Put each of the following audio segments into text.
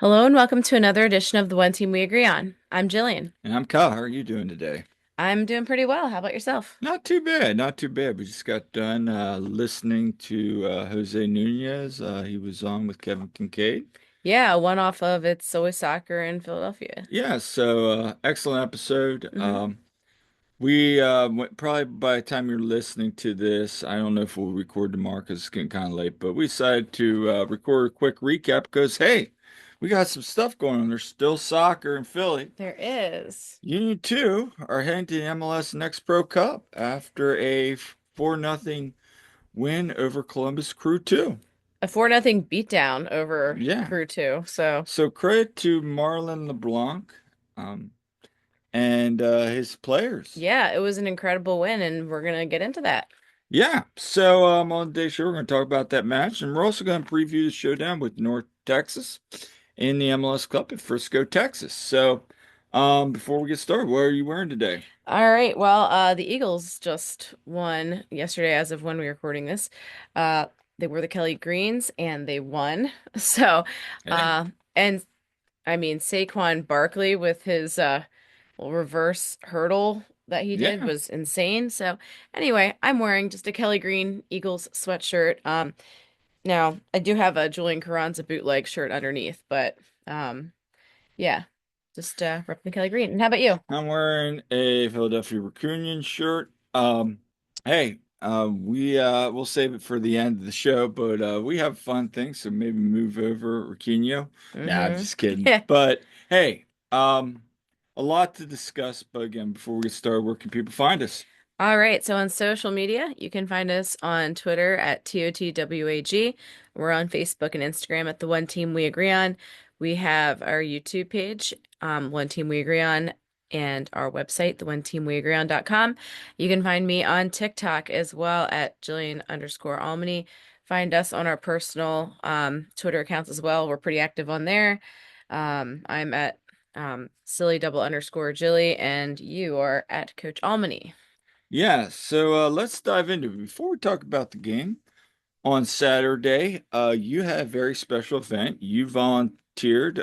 Hello and welcome to another edition of the One Team We Agree On. I'm Jillian. And I'm Kyle. How are you doing today? I'm doing pretty well. How about yourself? Not too bad, not too bad. We just got done listening to Jose Nunez. He was on with Kevin Kincaid. Yeah, one off of It's Always Soccer in Philadelphia. Yeah, so excellent episode. hmm We probably by the time you're listening to this, I don't know if we'll record tomorrow because it's getting kind of late, but we decided to record a quick recap because hey, we got some stuff going on. There's still soccer in Philly. There is Union 2 are heading to the MLS Next Pro Cup after a 4-0 win over Columbus Crew 2. a 4-0 beatdown over Yeah. Crew 2. So, So credit to Marlon LeBlanc um, and his players. yeah, it was an incredible win, and we're going to get into that. Yeah. So on today's show, we're going to talk about that match, and we're also going to preview the showdown with North Texas in the MLS Cup at Frisco, Texas. So before we get started, what are you wearing today? All right. Well, the Eagles just won yesterday as of when we were recording this. Uh, they were the Kelly Greens and they won. So, Hey. uh, and I mean, Saquon Barkley with his little reverse hurdle that he did Yeah. was insane. So anyway, I'm wearing just a Kelly Green Eagles sweatshirt. Now I do have a Julian Carranza bootleg shirt underneath, but yeah, just repping the Kelly Green. And how about you? I'm wearing a Philadelphia Raccoonian shirt. Hey, we'll save it for the end of the show, but we have fun things, so maybe move over Raquinho. Nah, I'm Mm-hmm. just kidding. Yeah. But hey, a lot to discuss. But again, before we get started, where can people find us? All right. So on social media, you can find us on Twitter at TOTWAG. We're on Facebook and Instagram at the One Team We Agree On. We have our YouTube page, One Team We Agree On, and our website, theoneteamweagreeon.com. You can find me on TikTok as well at Jillian_Almany. Find us on our personal Twitter accounts as well. We're pretty active on there. I'm at silly double underscore Jilly, and you are at Coach Almany. Yeah, so let's dive into it. Before we talk about the game on Saturday, you had a very special event. You volunteered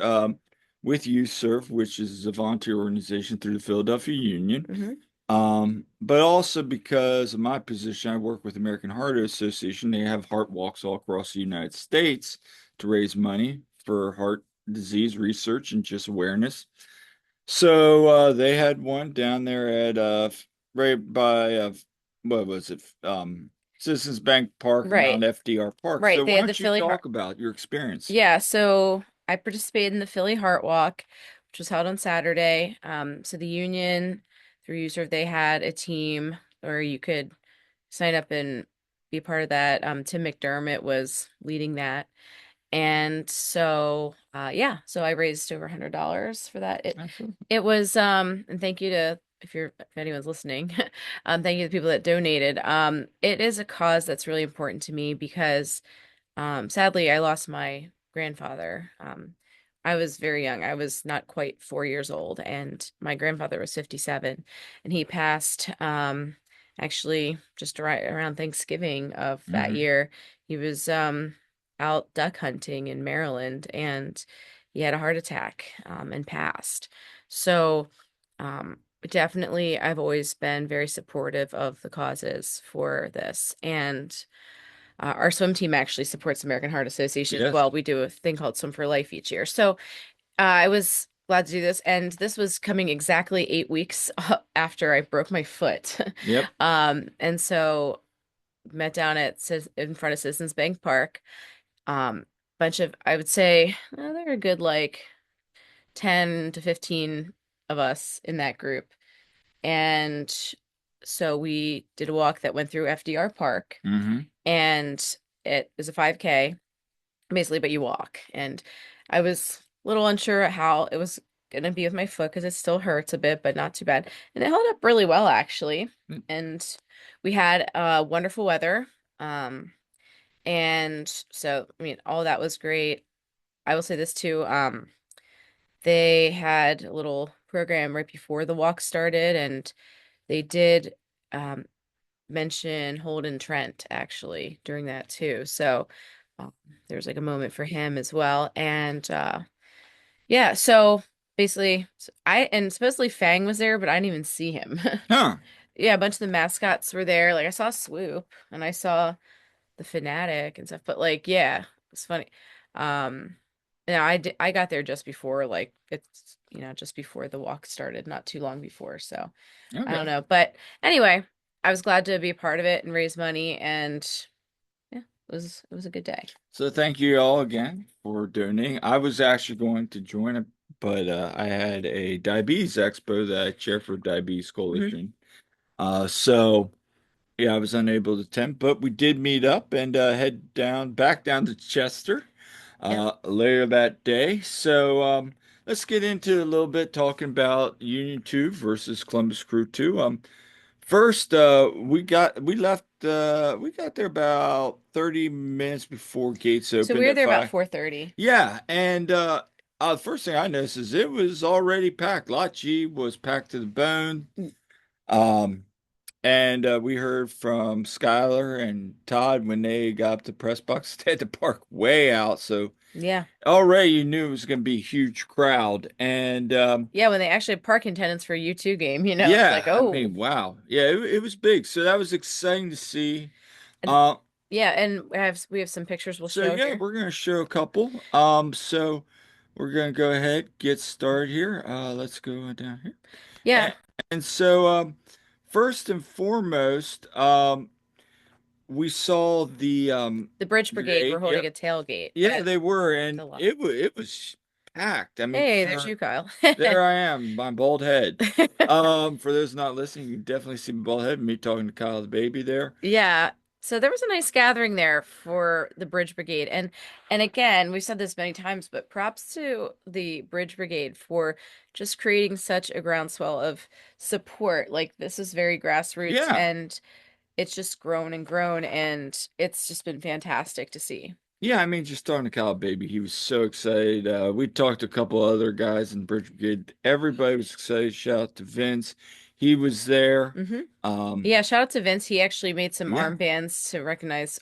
with Youth Serve, which is a volunteer organization through the Philadelphia Union. hmm But also because of my position, I work with American Heart Association. They have heart walks all across the United States to raise money for heart disease research and just awareness. So they had one down there at right by what was it? Citizens Bank Park around Right. FDR Park. Right. So They why had the don't you Philly Heart. talk about your experience? Yeah, so I participated in the Philly Heart Walk, which was held on Saturday. So the union through USERV, they had a team where you could sign up and be part of that. Tim McDermott was leading that. And so yeah, so I raised over $100 for that. It Absolutely. it was and thank you to if anyone's listening, thank you to the people that donated. It is a cause that's really important to me because sadly, I lost my grandfather. I was very young. I was not quite 4 years old, and my grandfather was 57, and he passed actually just right around Thanksgiving of that Hmm. year. He was out duck hunting in Maryland, and he had a heart attack and passed. So, definitely, I've always been very supportive of the causes for this, and our swim team actually supports American Heart Association as Yes. well. We do a thing called Swim for Life each year. So I was glad to do this, and this was coming exactly 8 weeks after I broke my foot. Yep. And so met down at in front of Citizens Bank Park. Bunch of I would say there are a good like 10 to 15 of us in that group, and so we did a walk that went through FDR Park, Hmm. and it was a 5K basically, but you walk. And I was a little unsure how it was gonna be with my foot because it still hurts a bit, but not too bad. And it held up really well actually. And we had wonderful weather. Um, and so I mean, all that was great. I will say this too. They had a little program right before the walk started, and they did um mention Holden Trent actually during that too. So um, there was like a moment for him as well. And Yeah, so basically, and supposedly Fang was there, but I didn't even see him. Huh. Yeah, a bunch of the mascots were there. Like I saw Swoop and I saw the Fanatic and stuff, but like, yeah, it's funny. Um, I got there just before, like it's just before the walk started, not too long before. So I don't Okay. know, but anyway, I was glad to be a part of it and raise money, and yeah, it was a good day. So thank you all again for donating. I was actually going to join it, but I had a diabetes expo that I chair for Diabetes Hmm. Coalition. So yeah, I was unable to attend, but we did meet up and head back down to Chester Yeah. later that day. So let's get into a little bit talking about Union 2 versus Columbus Crew 2. First, we got there about 30 minutes before gates So we opened were at there about 5. 4:30. Yeah, and the first thing I noticed is it was already packed. Lot G was packed to the bone. Um, and we heard from Skylar and Todd when they got up to press box. They had to park way out, so Yeah. already you knew it was going to be a huge crowd. And Yeah, when they actually have park attendants for a U2 game, it's like, yeah, I oh. mean, wow, yeah, it was big. So that was exciting to see. And Uh, yeah, and we have some pictures we'll so show yeah, here. we're gonna show a couple. So we're gonna go ahead get started here. Let's go down here. Yeah, And, and so first and foremost, we saw the Bridge Brigade were parade. holding Yep. a tailgate Yeah, at they were, and the lot. it was packed. I mean, Hey, there's for you, Kyle. there I am, my bald head. For those not listening, you can definitely see my bald head. Me talking to Kyle the baby there. Yeah. So there was a nice gathering there for the Bridge Brigade. And again, we've said this many times, but props to the Bridge Brigade for just creating such a groundswell of support. Like this is very grassroots Yeah, and it's just grown and grown, and it's just been fantastic to see. yeah. I mean, just talking to Kyle baby, he was so excited. We talked to a couple other guys in Bridge Brigade. Everybody was excited. Shout out to Vince, he was there. Hmm. Um, Yeah, shout out to Vince. He actually made some yeah, armbands to recognize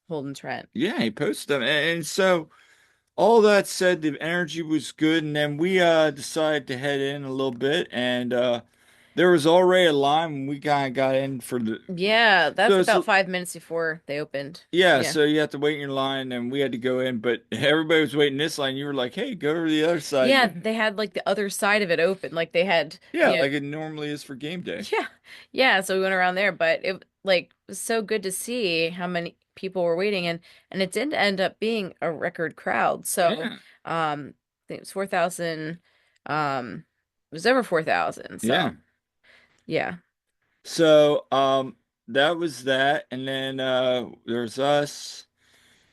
Holden Trent. yeah. He posted them, and so. All that said, the energy was good, and then we decided to head in a little bit, and there was already a line when we kind of got in for the. Yeah, that's So it's about 5 minutes before they opened. yeah, Yeah. so you have to wait in your line, and we had to go in, but everybody was waiting this line. You were like, "Hey, go to the other Yeah, side." they had like the other side of it open. Like they had, Yeah, like it normally is for game day. yeah. Yeah, so we went around there, but it like was so good to see how many people were waiting, and it did end up being a record crowd. So, Yeah, I think it was 4,000, it was over 4,000. yeah. So, yeah. So that was that, and then there's us.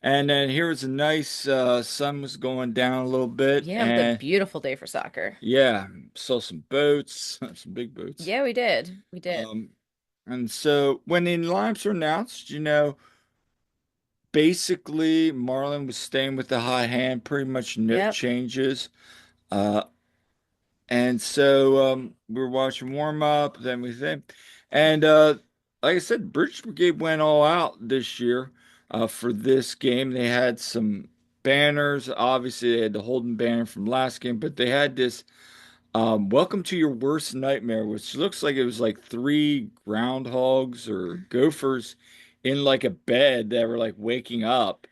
And then here was a nice sun was going down a little bit, Yeah, it was a and beautiful day for soccer. yeah, saw some boats, some big boats. Yeah, we did. We did. Um, and so when the lines were announced, basically Marlin was staying with the high hand, pretty much no Yep. changes. Uh, and so we were watching warm up, then we think, and like I said, British Brigade went all out this year for this game. They had some banners. Obviously, they had the Holden banner from last game, but they had this. Welcome to your worst nightmare, which looks like it was like three groundhogs or gophers in like a bed that were like waking up.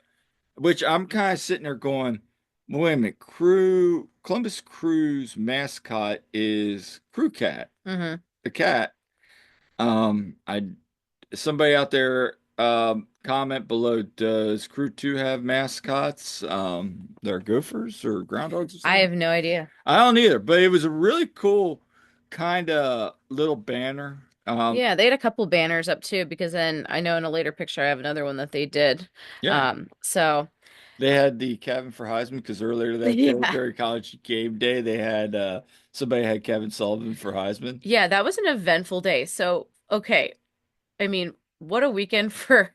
Which I'm kind of sitting there going, wait a minute, Columbus Crew's mascot is Crew Cat, Hmm. the cat. I somebody out there comment below, does Crew 2 have mascots? They're gophers or groundhogs or I something? have no idea. I don't either, but it was a really cool kind of little banner. Yeah, they had a couple banners up too, because then I know in a later picture I have another one that they did. Yeah, So they had the Kevin for Heisman because earlier that day yeah. during college game day, they had somebody had Kevin Sullivan for Heisman. Yeah, that was an eventful day. So, okay. I mean, what a weekend for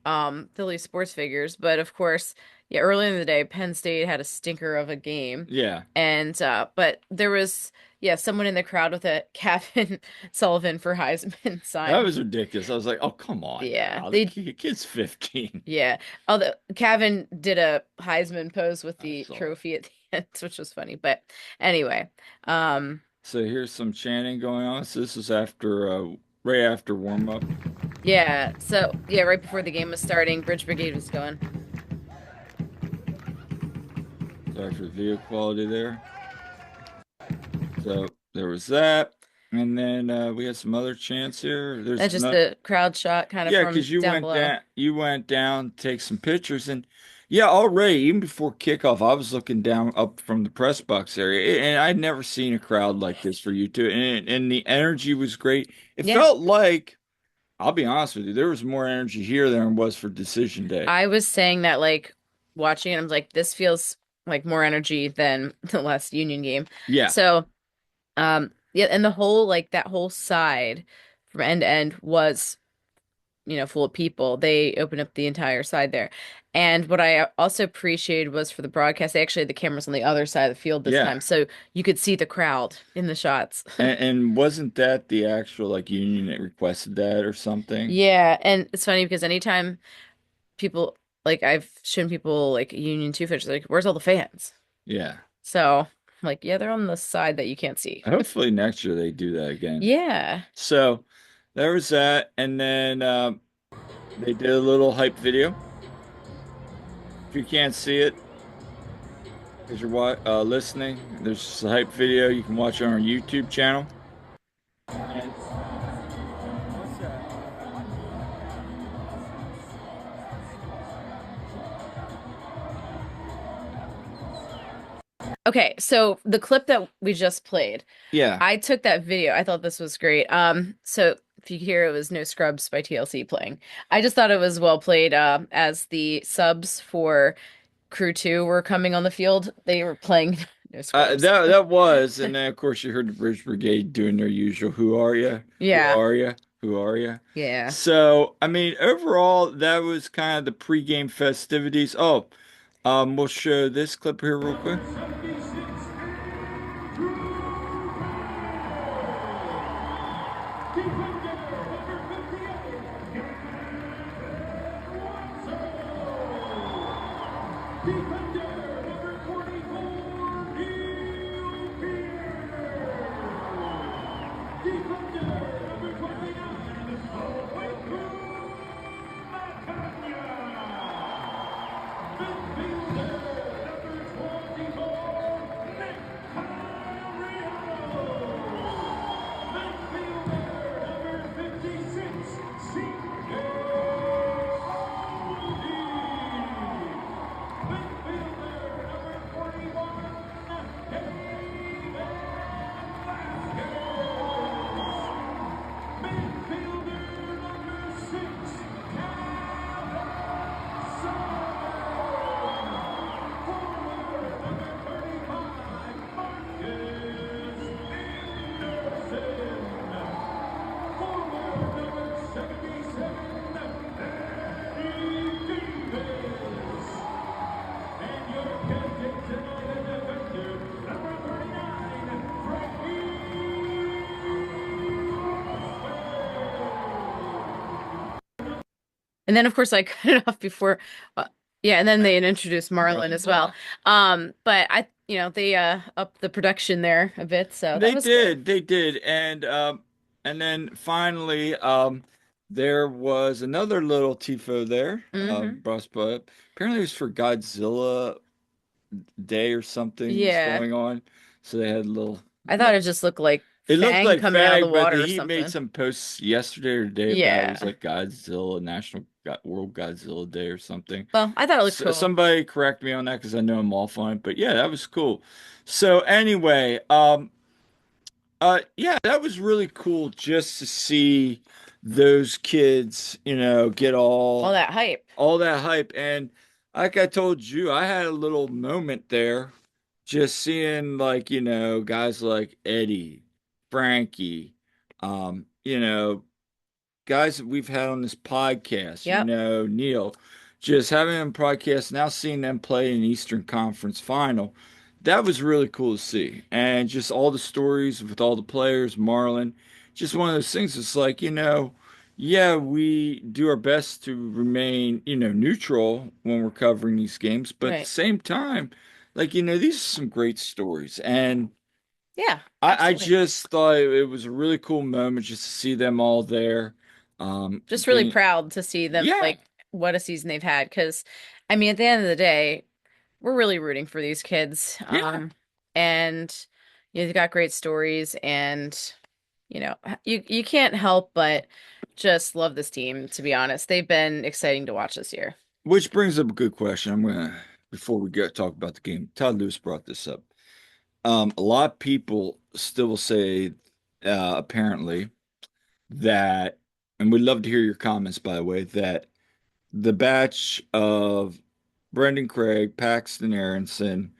Philly sports figures, but of course, yeah, early in the day, Penn State had a stinker of a game. Yeah, And but there was someone in the crowd with a Kevin Sullivan for Heisman that sign. was ridiculous. I was like, oh, come on Yeah, now. The they kid's 15. yeah. Although Kevin did a Heisman pose with I the saw it. trophy at the end. which was funny. But anyway, um, So here's some chanting going on. So this is after right after warm up. yeah. So yeah, right before the game was starting, Bridge Brigade was going. Sorry for the video quality there. So there was that. And then we had some other chants here. There's That's just not, the crowd shot kind of yeah, from because down below. you went down, take some pictures, and yeah, already even before kickoff, I was looking down up from the press box area, and I'd never seen a crowd like this for you two, and the energy was great. It Yeah. felt like, I'll be honest with you, there was more energy here than there was for decision day. I was saying that like watching it, I'm like, this feels like more energy than the last Union game. Yeah, So, yeah, and the whole like that whole side from end to end was, full of people. They opened up the entire side there. And what I also appreciated was for the broadcast, they actually had the cameras on the other side of the field this yeah. time. So you could see the crowd in the shots. And wasn't that the actual like union that requested that or something? Yeah, and it's funny because anytime people like I've shown people like Union 2 footage, like, where's all the fans? Yeah. So, like, yeah, they're on the side that you can't see. Hopefully next year they do that again. Yeah. So there was that, and then they did a little hype video. If you can't see it, because you're listening, there's a hype video you can watch on our YouTube channel. And Okay, so the clip that we just played, yeah, I took that video. I thought this was great. So if you hear it was No Scrubs by TLC playing. I just thought it was well played as the subs for Crew 2 were coming on the field. They were playing No Scrubs. that was, and then of course you heard the Bridge Brigade doing their usual. Who are you? Who Yeah. are you? Who are you? Yeah. So I mean, overall, that was kind of the pregame festivities. Oh, we'll show this clip here real quick. And then of course I cut it off before yeah, and then they introduced Marlon as well. But they upped the production there a bit, so that was good. They did, and then finally, there was another little tifo there, Hmm. brought up. Apparently, it was for Godzilla Day or something was Yeah. going on, so they had a I thought it just looked like It looked Fang like coming out of the fag, but water or he made something. some posts yesterday or today about it. It was Yeah. like Godzilla World Godzilla Day or something. Well, I thought it looked So, cool. somebody correct me on that because I know I'm off on it. But yeah, that was cool. So anyway, yeah, that was really cool just to see those kids, get All that hype. all that hype. And like I told you, I had a little moment there just seeing like, guys like Eddie, Frankie, guys that we've had on this podcast, Yep. Neil, just having them podcast, now seeing them play in Eastern Conference final, that was really cool to see. And just all the stories with all the players, Marlon, just one of those things. It's like, yeah, we do our best to remain, neutral when we're covering these games, but at the Right. same time, Like, these are some great stories. And Yeah, I absolutely. just thought it was a really cool moment just to see them all there. Just really Being, proud to see them, yeah, like, what a season they've had. Because, I mean, at the end of the day, we're really rooting for these kids. yeah. And they've got great stories, and you can't help but just love this team, to be honest. They've been exciting to watch this year. Which brings up a good question. Before we get talk about the game, Todd Lewis brought this up. A lot of people still will say, apparently, that, and we'd love to hear your comments, by the way, that the batch of Brendan Craig, Paxton Aronson,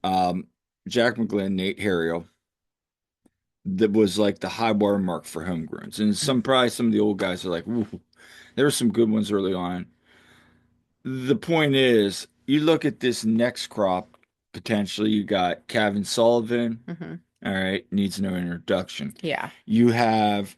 um, Jack McGlynn, Nate Harriel, that was like the high water mark for homegrowns. And Mhm. probably some of the old guys are like, "Ooh, there were some good ones early on." The point is, you look at this next crop, potentially, you got Kevin Sullivan, Mhm. all right, needs no introduction. Yeah. You have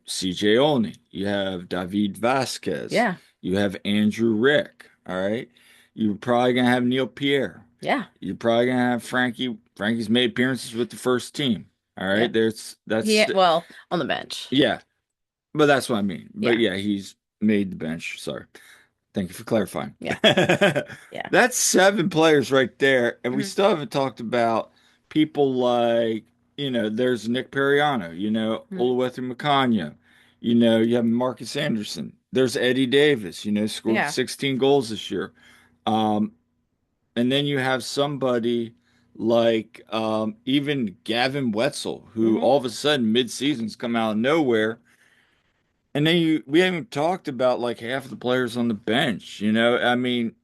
CJ Olney, you have David Vasquez, Yeah. you have Andrew Rick, all right. You're probably gonna have Neil Pierre. Yeah. You're probably gonna have Frankie. Frankie's made appearances with the first team. All Yeah. right, that's Well, on the bench. yeah, but that's what I mean. But Yeah. yeah, he's made the bench. Sorry. Thank you for clarifying. Yeah. Yeah. That's seven players right there, and we Mhm. still haven't talked about people like, there's Nick Periano, Mhm. Oluwethu Makanya, you have Marcus Anderson. There's Eddie Davis, scored Yeah. 16 goals this year. Um, and then you have somebody like even Gavin Wetzel, who Mhm. all of a sudden mid-season's come out of nowhere. And then we haven't talked about like half of the players on the bench, I mean,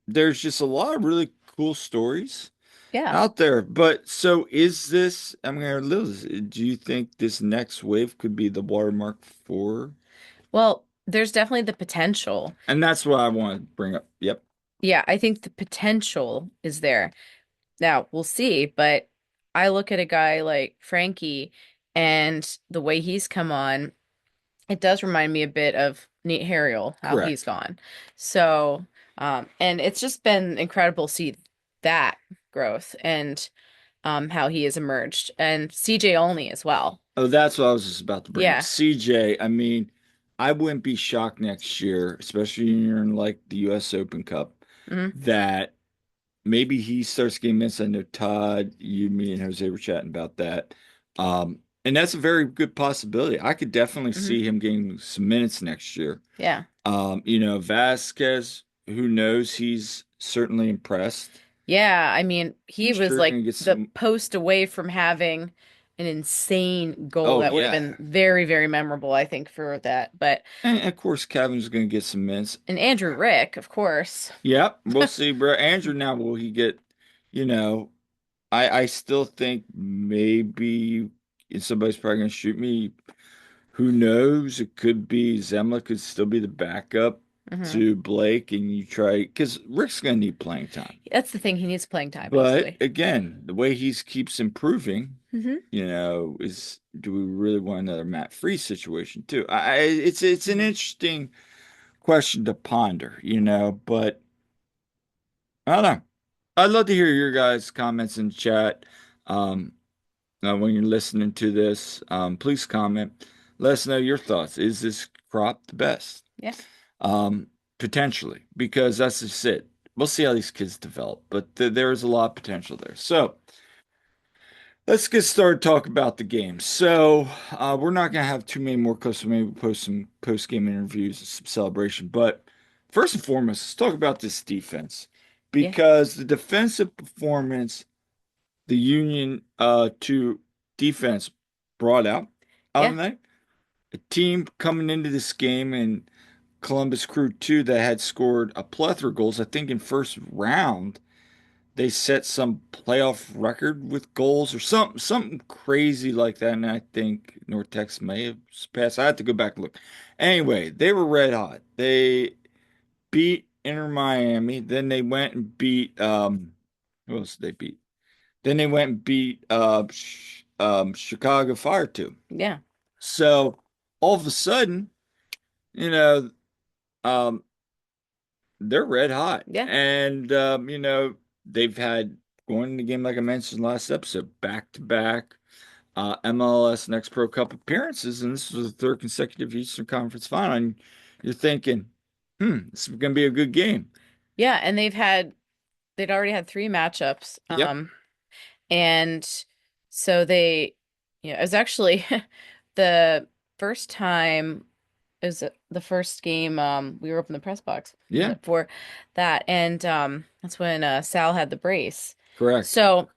there's just a lot of really cool stories Yeah. out there. But so is this, I'm gonna Liz, do you think this next wave could be the watermark for? Well, there's definitely the potential. And that's what I want to bring up. Yep. Yeah, I think the potential is there. Now, we'll see, but I look at a guy like Frankie and the way he's come on, it does remind me a bit of Nate Harriel, how he's Correct. gone. So, and it's just been incredible to see that growth and how he has emerged. And CJ only as well. Oh, that's what I was just about to bring up. Yeah. CJ, I mean, I wouldn't be shocked next year, especially when you're in like the US Open Cup, Hmm. that maybe he starts getting minutes. I know Todd, you, me, and Jose were chatting about that. And that's a very good possibility. I could definitely Hmm. see him getting some minutes next year. Yeah. Vasquez, who knows? He's certainly impressed. Yeah, I mean, he I'm was sure like gonna get the some. post away from having an insane goal Oh that would have yeah, been very, very memorable, I think, for that. But and of course Kevin's gonna get some minutes. and Andrew Rick, of course. Yep, we'll see, bro. Andrew, now will he get? You know, I still think maybe somebody's probably gonna shoot me. Who knows? It could be Zemla could still be the backup Hmm. to Blake, and you try because Rick's gonna need playing time. That's the thing. He needs playing time, But absolutely. again, the way he keeps improving, Hmm. is do we really want another Matt Freese situation too? It's an Hmm. interesting question to ponder, but I don't know. I'd love to hear your guys' comments in chat. Um, when you're listening to this, please comment. Let us know your thoughts. Is this crop the best? Yeah. Um, Potentially, because that's just it. We'll see how these kids develop, but there's a lot of potential there. So let's get started talk about the game. So we're not gonna have too many more clips. Maybe we'll post some post-game interviews and some celebration. But first and foremost, let's talk about this defense Yeah. because the defensive performance the Union to defense brought out of Yeah. the night. A team coming into this game and Columbus Crew 2 that had scored a plethora of goals. I think in first round they set some playoff record with goals or something crazy like that. And I think North Texas may have passed. I have to go back and look. Anyway, they were red hot. They beat Inter Miami. Then they went and beat who else did they beat? Then they went and beat Chicago Fire too. Yeah. So all of a sudden, you know, um, they're red hot. Yeah. And, they've had going in the game like I mentioned last episode, back to back MLS Next Pro Cup appearances, and this was the third consecutive Eastern Conference final. And you're thinking, this is going to be a good game. Yeah, and they'd already had three matchups. Yep. And so it was actually the first time it was the first game we were up in the press box Yeah. for that, and that's when Sal had the brace. Correct. So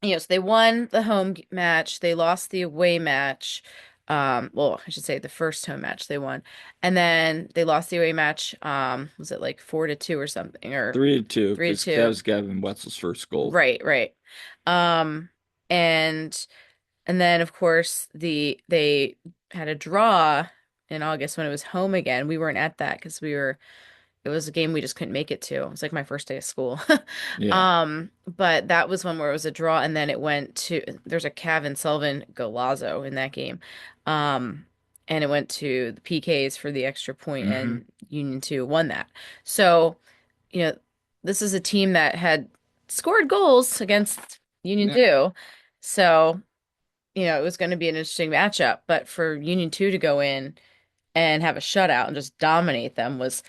so they won the match, they lost the away match. Well, I should say the first home match they won, and then they lost the away match. Was it like 4-2 or something, or 3-2, three to because that two? was Gavin Wetzel's first goal. Right, right. Um, and and then of course they had a draw in August when it was home again. We weren't at that because it was a game we just couldn't make it to. It was like my first day of school. Yeah. But that was one where it was a draw, and then it went to there's a Cavan Sullivan Golazo in that game. Um, and it went to the PKs for the extra point, Hmm. and Union 2 won that. So, you know, this is a team that had scored goals against Union Yeah. 2. So, it was going to be an interesting matchup, but for Union 2 to go in and have a shutout and just dominate them was,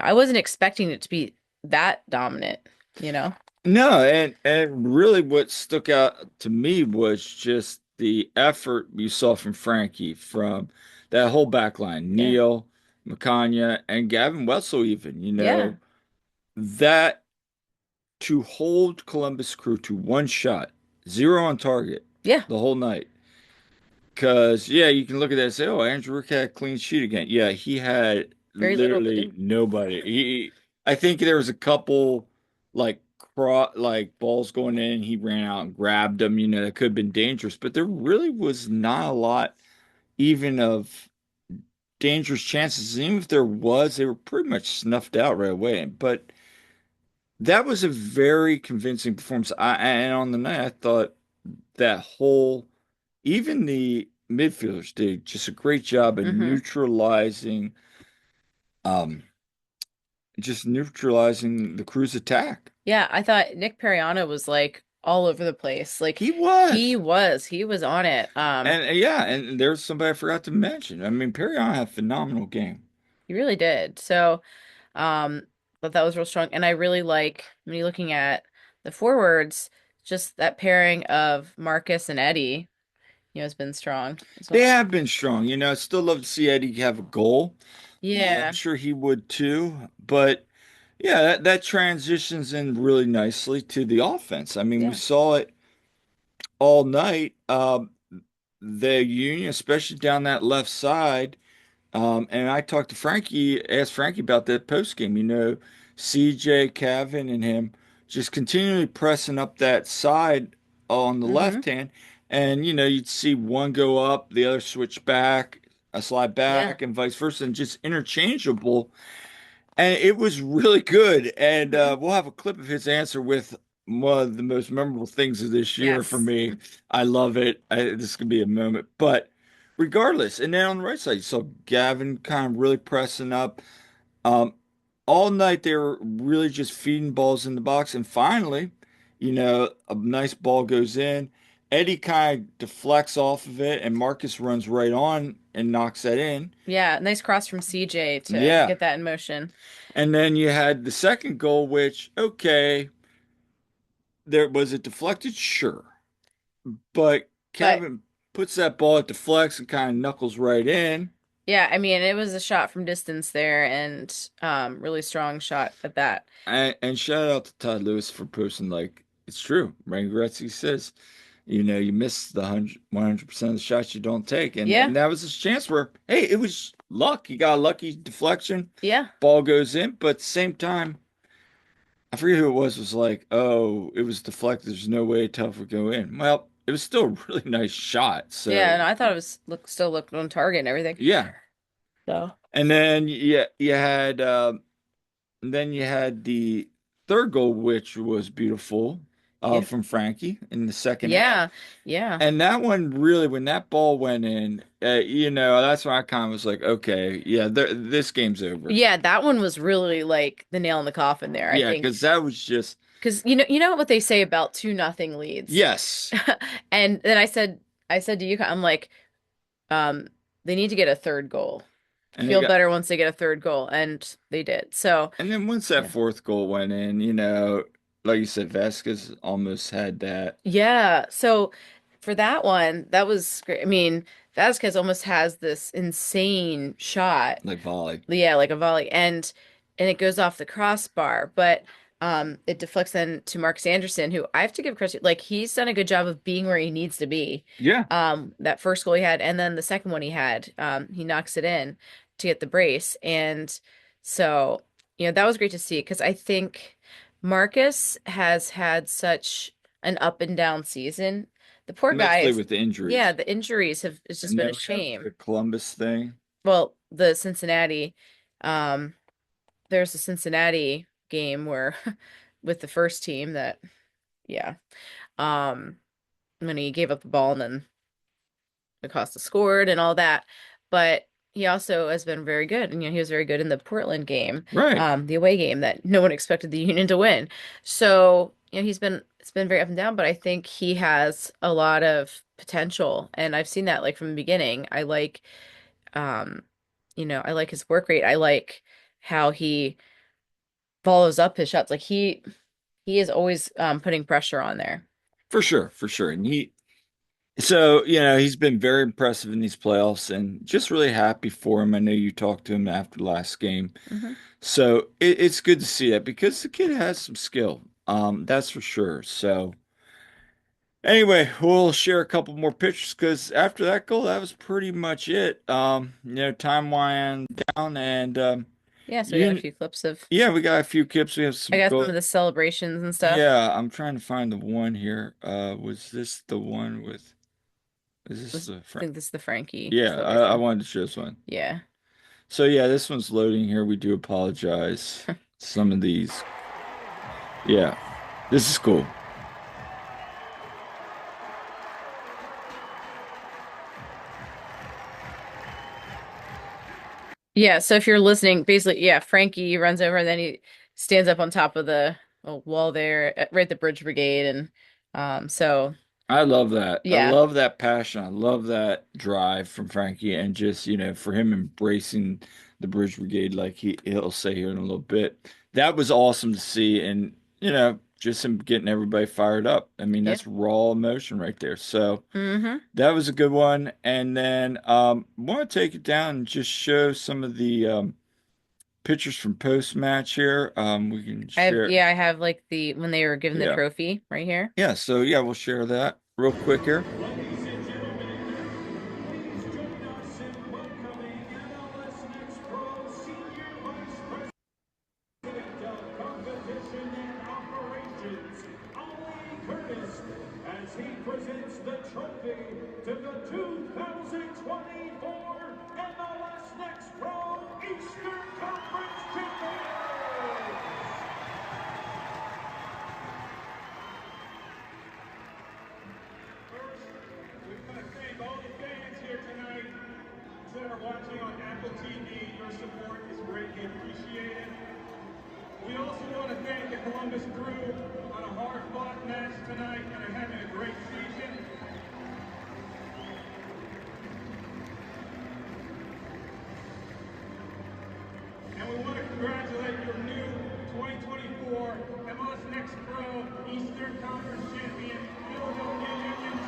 I wasn't expecting it to be that dominant, you know? No, and really what stuck out to me was just the effort you saw from Frankie, from that whole back line, Yeah. Neil, McCanya, and Gavin Wetzel even, Yeah. that to hold Columbus Crew to one shot, zero on target Yeah. the whole night. Because, yeah, you can look at that and say, oh, Andrew Rick had a clean sheet again. Yeah, he had Very little to literally do. nobody. I think there was a couple like balls going in. He ran out and grabbed them. That could have been dangerous, but there really was not a lot even of dangerous chances. And even if there was, they were pretty much snuffed out right away. But that was a very convincing performance. And on the night, I thought that whole even the midfielders did just a great job of Hmm. um, neutralizing the Crew's attack. Yeah, I thought Nick Periano was like all over the place. Like He was. he was on it. And yeah, and there's somebody I forgot to mention. I mean, Perrion had a phenomenal game. He really did. So, um, but that was real strong. And I really like when you're looking at the forwards, just that pairing of Marcus and Eddie, has been strong as They well. have been strong. I still love to see Eddie have a goal. I'm Yeah. sure he would too. But yeah, that transitions in really nicely to the offense. I mean, we Yeah. saw it all night. The Union, especially down that left side. And I talked to Frankie, asked Frankie about that post game. CJ, Cavan, and him just continually pressing up that side on the Hmm. left hand. And, you'd see one go up, the other switch back, a slide Yeah. back, and vice versa, and just interchangeable. And it was really good. And Hmm. we'll have a clip of his answer with one of the most memorable things of this year for Yes. me. I love it. This could be a moment. But regardless, and then on the right side, you saw Gavin kind of really pressing up. Um, all night they were really just feeding balls in the box. And finally, a nice ball goes in. Eddie kind of deflects off of it, and Marcus runs right on and knocks that in. Yeah. Nice cross from CJ to Yeah. get that in motion. And then you had the second goal, which, okay, there was it deflected? Sure. But But Kevin puts that ball at the flex and kind of knuckles right in. yeah, I mean, it was a shot from distance there and really strong shot at that. And shout out to Todd Lewis for posting, like, it's true. Ryan Gretzky says, you miss the 100% of the shots you don't take. And, Yeah. and that was his chance where, hey, it was luck. He got a lucky deflection. Yeah. Ball goes in. But at the same time, I forget who it was like, oh, it was deflected. There's no way Tough would go in. Well, it was still a really nice shot. Yeah, So, and I thought it was still looked on target and everything. yeah. So, And then you had the third goal, which was beautiful, yeah. from Frankie in the second half. Yeah. Yeah. And that one really, when that ball went in, that's when I kind of was like, okay, yeah, this game's over. Yeah, that one was really like the nail in the coffin there, I Yeah, think. because that was just. because you know what they say about 2-0 leads. Yes. And then I said to you, I'm like, um, they need to get a third goal. And they Feel got better once they get a third goal, and they did. So, and then once that yeah. fourth goal went in, like you said, Vasquez almost had that Yeah. So for that one, that was great. I mean, Vasquez almost has this insane shot. like volley. Yeah, like a volley, and it goes off the crossbar, but it deflects then to Marcus Anderson, who I have to give credit, like he's done a good job of being where he needs to be. Yeah, That first goal he had, and then the second one he had, he knocks it in to get the brace, and so that was great to see because I think Marcus has had such an up and down season. The poor guy mostly is, with the yeah, injuries. the injuries have it's just And been then a we have the shame. Columbus thing. Well, the Cincinnati, um, there's a Cincinnati game where with the first team that, yeah, um, when he gave up the ball and then Acosta scored and all that. But he also has been very good. And he was very good in the Portland game, Right. the away game that no one expected the Union to win. So, it's been very up and down, but I think he has a lot of potential. And I've seen that like from the beginning. Um, I like his work rate. I like how he follows up his shots. Like he is always putting pressure on there. For sure, for sure. And he's been very impressive in these playoffs and just really happy for him. I know you talked to him after the last game. Hmm. So it's good to see that because the kid has some skill. That's for sure. So anyway, we'll share a couple more pictures because after that goal, that was pretty much it. Time wind down and Yeah, so we got a you few clips of yeah, we got a few clips. We have I some got some goal. of the celebrations and stuff. Yeah, I'm trying to find the one here. Was this the one with, is this This the I Frank? think this is the Frankie Yeah, I celebration. wanted to show this one. Yeah. So yeah, this one's loading here. We do apologize. Some of these. Yeah, this is cool. Yeah, so if you're listening, basically, yeah, Frankie runs over and then he stands up on top of the wall there, right at the Bridge Brigade, and so I love that. I yeah, love that passion. I love that drive from Frankie and just, for him embracing the Bridge Brigade like he'll say here in a little bit. That was awesome to see and, just him getting everybody fired up. I mean, yeah, that's raw emotion right there. So mm-hmm. that was a good one. And then want to take it down and just show some of the pictures from post-match here. We can share. I have like the when they were given the Yeah. trophy right here. Yeah, so yeah, we'll share that real quick here. Ladies and gentlemen, please join us in welcoming MLS Next Pro Senior Vice President of Competition and Operations, Ali Curtis, as he presents the trophy to the 2024 MLS Next Pro Eastern Conference Champions. First, we want to thank all the fans here tonight that are watching on Apple TV. Your support is greatly appreciated. We also want to thank the Columbus crew on a hard-fought match tonight and are having a great season. And we want to congratulate your new 2024 MLS Next Pro Eastern Conference champion, Philadelphia Union 2.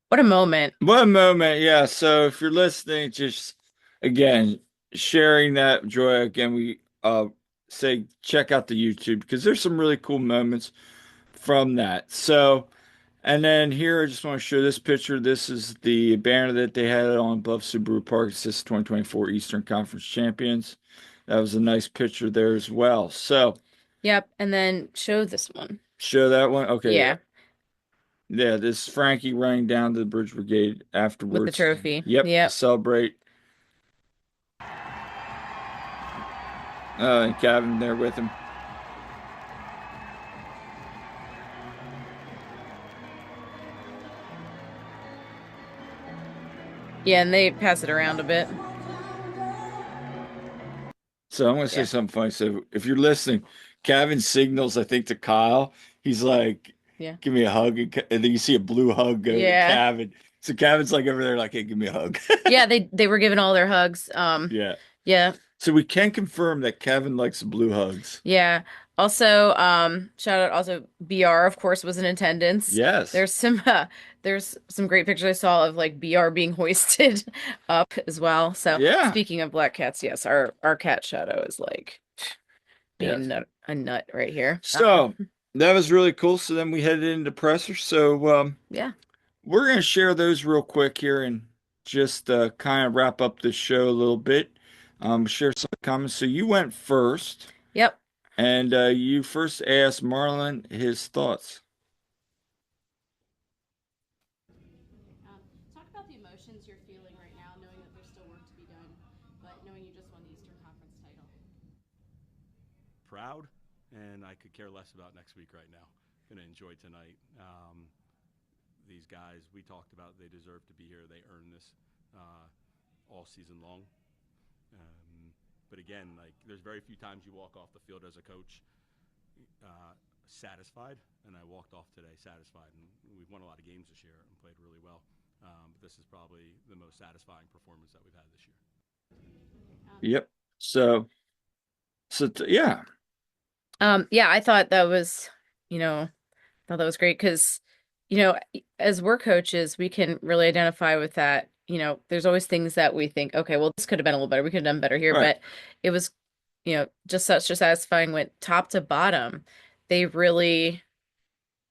What a moment. One moment, yeah. So if you're listening, just again sharing that joy. Again, we say check out the YouTube because there's some really cool moments from that. So, and then here I just want to show this picture. This is the banner that they had on above Subaru Park. It says 2024 Eastern Conference Champions. That was a nice picture there as well. So Yep, and then show this one. show that one. Okay, yeah. Yeah. Yeah, this Frankie running down to the Bridge Brigade with the afterwards. trophy. Yep, to Yep. celebrate. And Kevin there with him. Yeah, and they pass it around a bit. So I'm gonna say Yeah. something funny. So if you're listening, Kevin signals, I think, to Kyle. He's like, Yeah. "Give me a hug," and then you see a blue hug go to Yeah. Kevin. So Kevin's like over there, like, "Hey, give me a hug." Yeah, they were giving all their hugs. Yeah. Yeah. So we can confirm that Kevin likes the blue hugs. Yeah. Also, shout out also BR, of course, was in attendance. Yes. There's some great pictures I saw of like BR being hoisted up as well. So Yeah. speaking of black cats, yes, our cat Shadow is like Yes. a nut right here. So that was really cool. So then we headed into presser. So Yeah. we're gonna share those real quick here and just kind of wrap up the show a little bit. Share some comments. So you went first. Yep. And you first asked Marlon his thoughts. Talk about the emotions you're feeling right now, knowing that there's still work to be done, but knowing you just won the Eastern Conference title. Proud, and I could care less about next week right now. Gonna enjoy tonight. These guys we talked about, they deserve to be here. They earned this all season long. But again, like there's very few times you walk off the field as a coach satisfied, and I walked off today satisfied. And we've won a lot of games this year and played really well. But this is probably the most satisfying performance that we've had this year. Yep. Yeah. Yeah, I thought that was, you know, thought that was great because, as we're coaches, we can really identify with that. There's always things that we think, okay, well, this could have been a little better. We could have done better here, Right. but it was, just such a satisfying went top to bottom. They really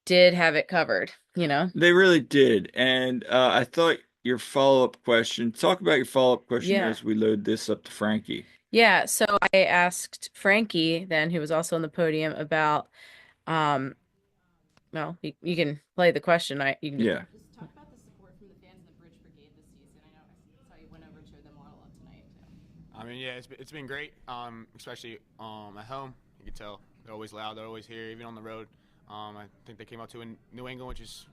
did have it covered. They really did. And I thought your follow-up question, talk about your follow-up question Yeah. as we load this up to Frankie. Yeah. So I asked Frankie then, who was also on the podium, about, um, well, you can play the question. You can Yeah. just talk about the support from the fans in the Bridge Brigade this season. I know I saw you went over to them a lot tonight. So. I mean, yeah, it's been great, especially at home. You can tell they're always loud, they're always here, even on the road. I think they came out to in New England, which is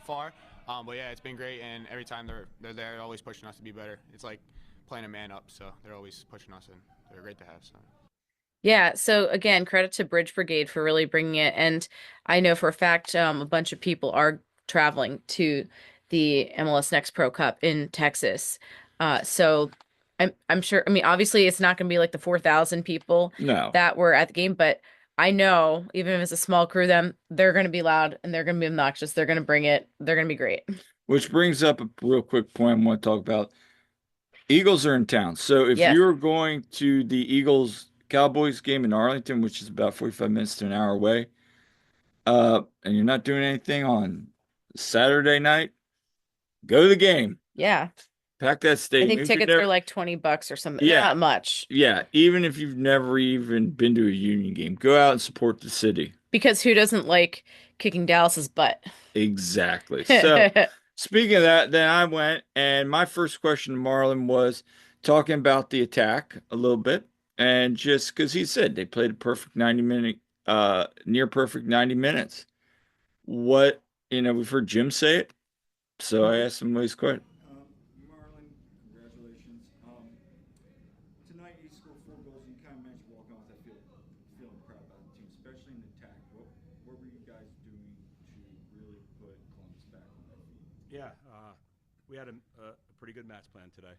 far. But yeah, it's been great, and every time they're there, they're always pushing us to be better. It's like playing a man up, so they're always pushing us, and they're great to have. So. Yeah, so again, credit to Bridge Brigade for really bringing it. And I know for a fact a bunch of people are traveling to the MLS Next Pro Cup in Texas. So I'm sure, I mean, obviously it's not going to be like the 4,000 people No. that were at the game, but I know even if it's a small crew, they're going to be loud and they're going to be obnoxious. They're going to bring it. They're going to be great. Which brings up a real quick point I want to talk about. Eagles are in town. So if Yes. you're going to the Eagles Cowboys game in Arlington, which is about 45 minutes to an hour away, and you're not doing anything on Saturday night, go to the game. Yeah. Pack that I stadium. think If you've tickets never- are like $20 or something. Yeah. Not much. Yeah, even if you've never even been to a Union game, go out and support the city. Because who doesn't like kicking Dallas's butt? Exactly. So, speaking of that, then I went, and my first question to Marlon was talking about the attack a little bit, and just because he said they played a perfect 90-minute, near perfect 90 minutes. What, we've heard Jim say it, so I asked him what his question. Marlon, congratulations. Tonight you scored 4 goals. You kind of mentioned walking off. I feeling proud about the team, especially in attack. What were you guys doing to really put Columbus back on their feet? Yeah, we had a pretty good match plan today.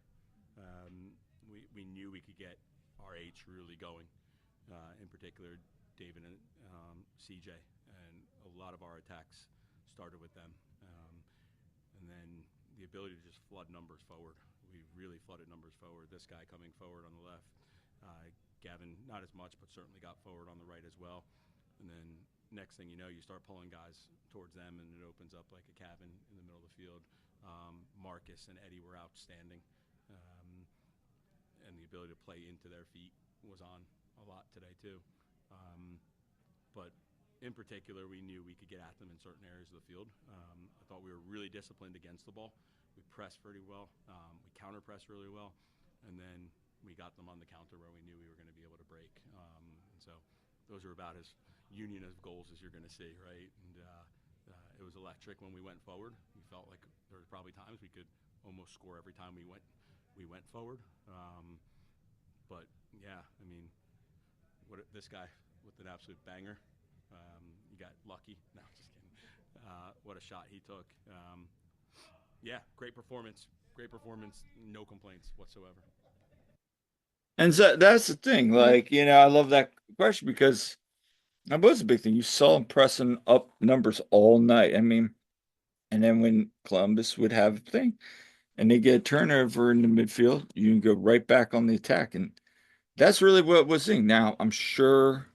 We knew we could get RH really going, in particular David and CJ, and a lot of our attacks started with them. And then the ability to just flood numbers forward. We really flooded numbers forward. This guy coming forward on the left. Gavin, not as much, but certainly got forward on the right as well. And then next thing you know, you start pulling guys towards them, and it opens up like a cabin in the middle of the field. Marcus and Eddie were outstanding. And the ability to play into their feet was on a lot today too. But in particular, we knew we could get at them in certain areas of the field. I thought we were really disciplined against the ball. We pressed pretty well. We counter pressed really well, and then we got them on the counter where we knew we were going to be able to break. And so those are about as union of goals as you're going to see, right? And it was electric when we went forward. We felt like there were probably times we could almost score every time we went forward. But yeah, I mean, this guy with an absolute banger. You got lucky. No, just kidding. What a shot he took. Yeah, great performance. Great performance. No complaints whatsoever. And so that's the thing. Like, I love that question because that was a big thing. You saw them pressing up numbers all night. I mean, and then when Columbus would have a thing and they get a turnover in the midfield, you can go right back on the attack. And that's really what we're seeing. Now, I'm sure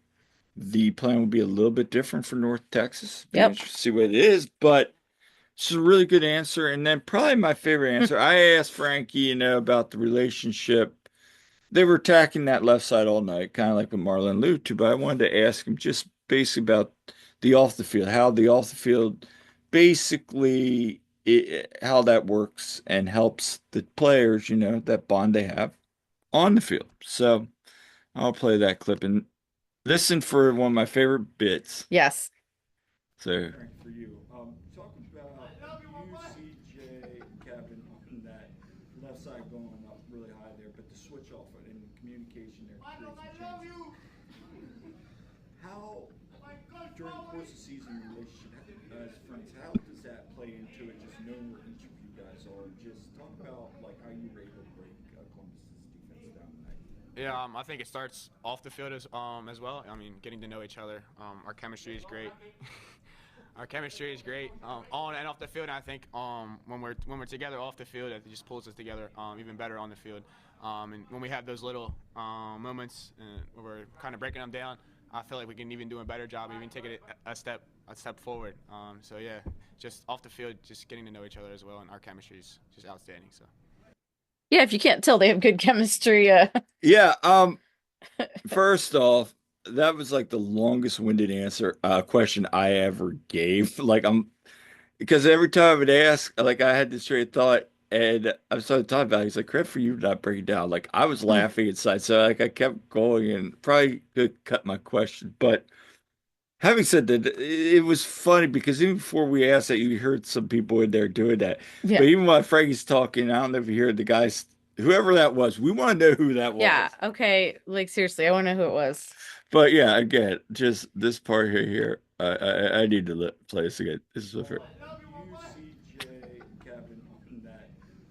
the plan will be a little bit different for North Texas. Be Yep. interested to see what it is, but it's a really good answer. And then probably my favorite answer, I asked Frankie, about the relationship. They were attacking that left side all night, kind of like what Marlon alluded to, but I wanted to ask him just basically about the off the field, how the off the field basically how that works and helps the players, that bond they have on the field. So I'll play that clip and listen for one of my favorite bits. Yes. So for you, talk about you, CJ, Kevin on that left side going up really high there, but the switch off and communication there creates some changes. How during the course of the season relationship as friends, how does that play into it? Just knowing where each of you guys are. Just talk about like how you were able to break Columbus's defense down tonight. Yeah, I think it starts off the field as well. I mean, getting to know each other. Our chemistry is great. Our chemistry is great on and off the field. And I think when we're together off the field, it just pulls us together even better on the field. And when we have those little moments where we're kind of breaking them down, I feel like we can even do a better job, even taking it a step forward. So yeah, just off the field, just getting to know each other as well, and our chemistry is just outstanding. So. Yeah, if you can't tell, they have good chemistry. Yeah. First off, that was like the longest winded question I ever gave. Because every time I would ask, like I had this straight thought, and I started talking about it. He's like, credit for you not breaking down. Like I was laughing inside, so like I kept going and probably could cut my question. But having said that, it was funny because even before we asked that, you heard some people in there doing that. Yeah. But even while Frankie's talking, I don't know if you heard the guys, whoever that was, we want to know who that was. Yeah. Okay. Like seriously, I want to know who it was. But yeah, again, just this part here, I need to play this again. This is my favorite. You, CJ, Kevin on that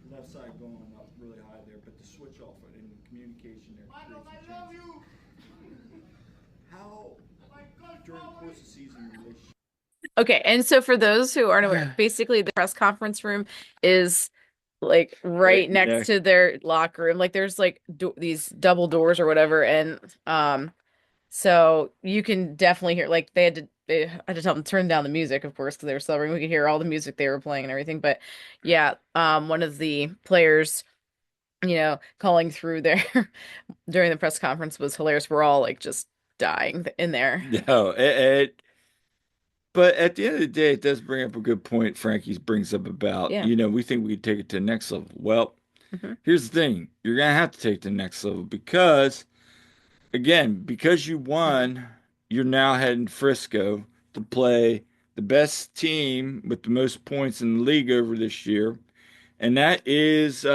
left side going up really high there, but the switch off and communication there creates some changes. How during the course of the season relationship. Okay, and so for those who aren't aware, basically the press conference room is like right next to their locker room. Like there's like these double doors or whatever, and so you can definitely hear. Like they had to tell them to turn down the music, of course, because they were celebrating. We could hear all the music they were playing and everything. But yeah, one of the players, calling through there during the press conference was hilarious. We're all like just dying in there. No, but at the end of the day, it does bring up a good point Frankie's brings up about, we think we could take it to the next level. Well, here's the thing. You're going to have to take it to the next level because, again, because you won, you're now heading Frisco to play the best team with the most points in the league over this year, and that is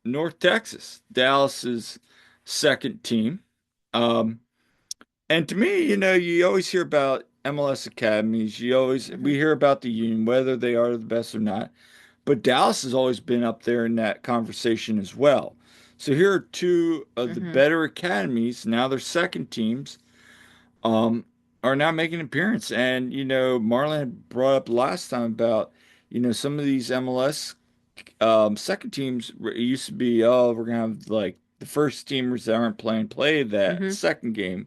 North Texas, Dallas's second team. And to me, you always hear about MLS academies. We hear about the union, whether they are the best or not. But Dallas has always been up there in that conversation as well. So here are two of the better academies. Now their second teams are now making an appearance. And, Marlon brought up last time about, some of these MLS second teams. It used to be, we're going to have like the first teamers that aren't play that second game.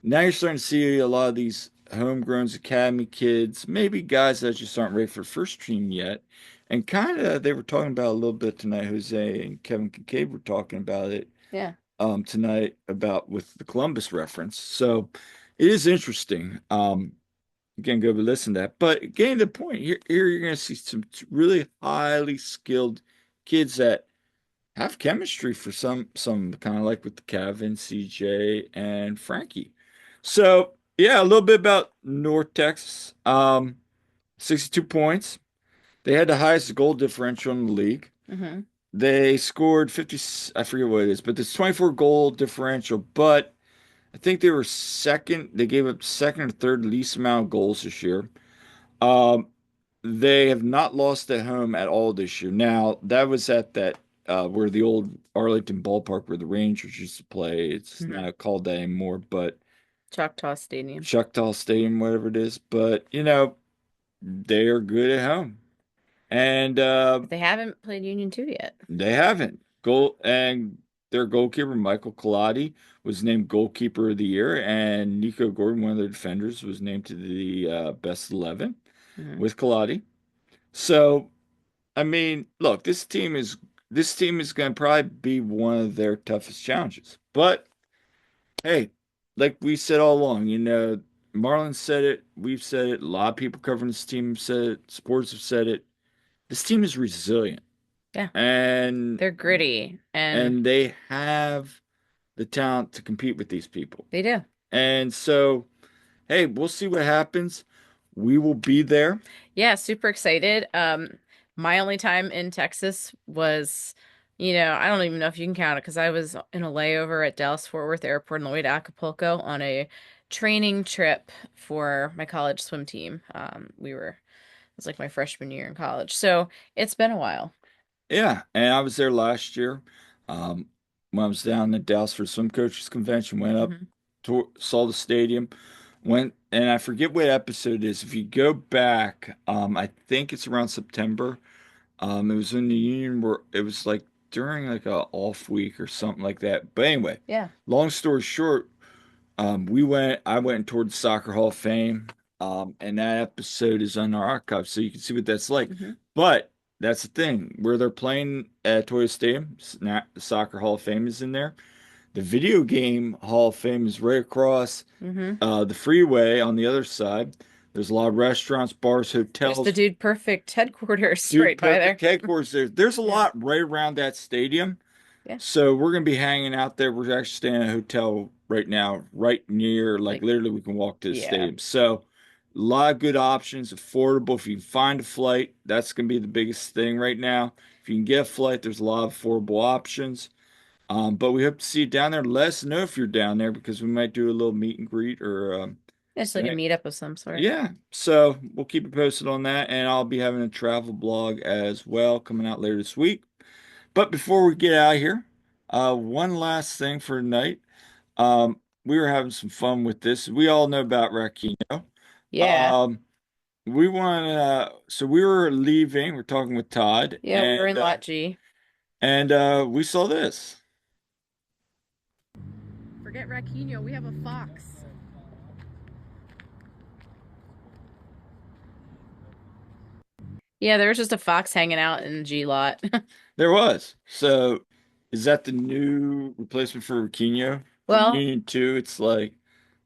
Now you're starting to see a lot of these homegrown academy kids, maybe guys that just aren't ready for first team yet. And kind of, they were talking about a little bit tonight. Jose and Kevin Kincaid were talking about it. Yeah. Tonight about with the Columbus reference. So it is interesting. Again, go listen to that. But getting to the point, here you're going to see some really highly skilled kids that have chemistry for some kind of like with Kevin, CJ, and Frankie. So yeah, a little bit about North Texas. 62 points. They had the highest goal differential in the league. Hmm. They scored 50, I forget what it is, but there's 24 goal differential, but I think they were second. They gave up second or third least amount of goals this year. Um, they have not lost at home at all this year. Now, that was at that where the old Arlington ballpark where the Rangers used to play. It's Hmm. not called that anymore, but Choctaw Stadium. Choctaw Stadium, whatever it is. But they are good at home. And But they haven't played Union 2 yet. they haven't. Their goalkeeper, Michael Colati, was named goalkeeper of the year, and Nico Gordon, one of their defenders, was named to the best 11 Hmm. with Colati. So, I mean, look, this team is going to probably be one of their toughest challenges. But hey, like we said all along, Marlon said it, we've said it, a lot of people covering this team have said it, sports have said it. This team is resilient, Yeah, and they're gritty and and they have the talent to compete with these people. they do. And so, hey, we'll see what happens. We will be there. Yeah, super excited. My only time in Texas was, I don't even know if you can count it because I was in a layover at Dallas Fort Worth Airport on the way to Acapulco on a training trip for my college swim team. It was like my freshman year in college. So it's been a while. Yeah, and I was there last year. Um, when I was down in Dallas for swim coaches convention, went up, Hmm. saw the stadium, went, and I forget what episode it is. If you go back, I think it's around September. It was in the Union where it was like during like a off week or something like that. But anyway, Yeah. long story short, I went towards Soccer Hall of Fame, and that episode is on our archive, so you can see what that's like. Hmm. But that's the thing, where they're playing at Toyota Stadium, the Soccer Hall of Fame is in there. The video game Hall of Fame is right across Hmm. the freeway on the other side. There's a lot of restaurants, bars, There's the hotels. Dude Perfect headquarters Dude, right by perfect there. headquarters there. There's a Yeah. lot right around that stadium. Yeah. So we're gonna be hanging out there. We're actually staying in a hotel right now, right near, like Like, literally we can walk to the yeah. stadium. So a lot of good options, affordable. If you can find a flight, that's gonna be the biggest thing right now. If you can get a flight, there's a lot of affordable options. But we hope to see you down there. Let us know if you're down there because we might do a little meet and greet or It's like a meetup of some sort. yeah. So we'll keep you posted on that, and I'll be having a travel blog as well coming out later this week. But before we get out of here, one last thing for tonight. We were having some fun with this. We all know about Raquino. Yeah. Um, so we were leaving. We're talking with Todd, Yeah, we were in Lot G. and we saw this. Forget Raquino, we have a fox. Yeah, there was just a fox hanging out in G lot. There was. So, is that the new replacement for Raquino for Well, Union 2? It's like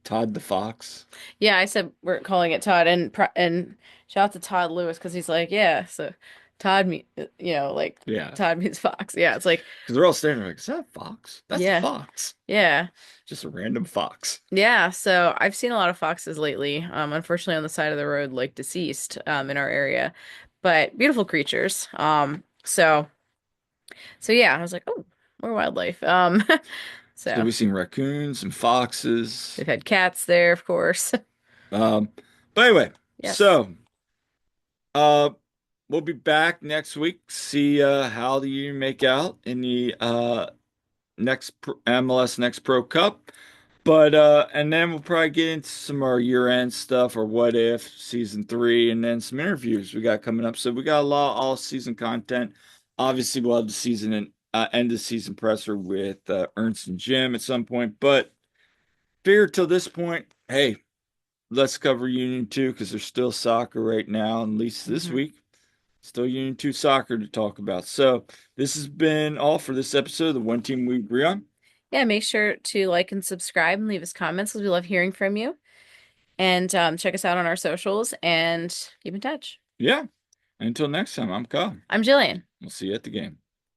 Todd the Fox. yeah, I said we're calling it Todd, and shout out to Todd Lewis because he's like, yeah, so Todd me, like Yeah. Todd means fox. Yeah, it's like, Because they're all standing there like, is that a fox? That's a yeah, fox. yeah, Just a random fox. yeah. So I've seen a lot of foxes lately. Unfortunately on the side of the road, like deceased, in our area, but beautiful creatures. So yeah, I was like, oh, more wildlife. So So we've seen raccoons and foxes. they've had cats there, of course. Um, but anyway, Yes. so uh we'll be back next week, see how the Union make out in the MLS Next Pro Cup. But and then we'll probably get into some of our year-end stuff or what if season 3 and then some interviews we got coming up. So we got a lot of all season content. Obviously we'll have the season and end of season presser with Ernst and Jim at some point. But figure till this point, hey, let's cover Union 2 because there's still soccer right now, at least this Hmm. week. Still Union 2 soccer to talk about. So this has been all for this episode of the One Team We Agree On. yeah, make sure to like and subscribe and leave us comments because we love hearing from you. And check us out on our socials and keep in touch. Yeah. Until next time, I'm Kyle. I'm Jillian. We'll see you at the game.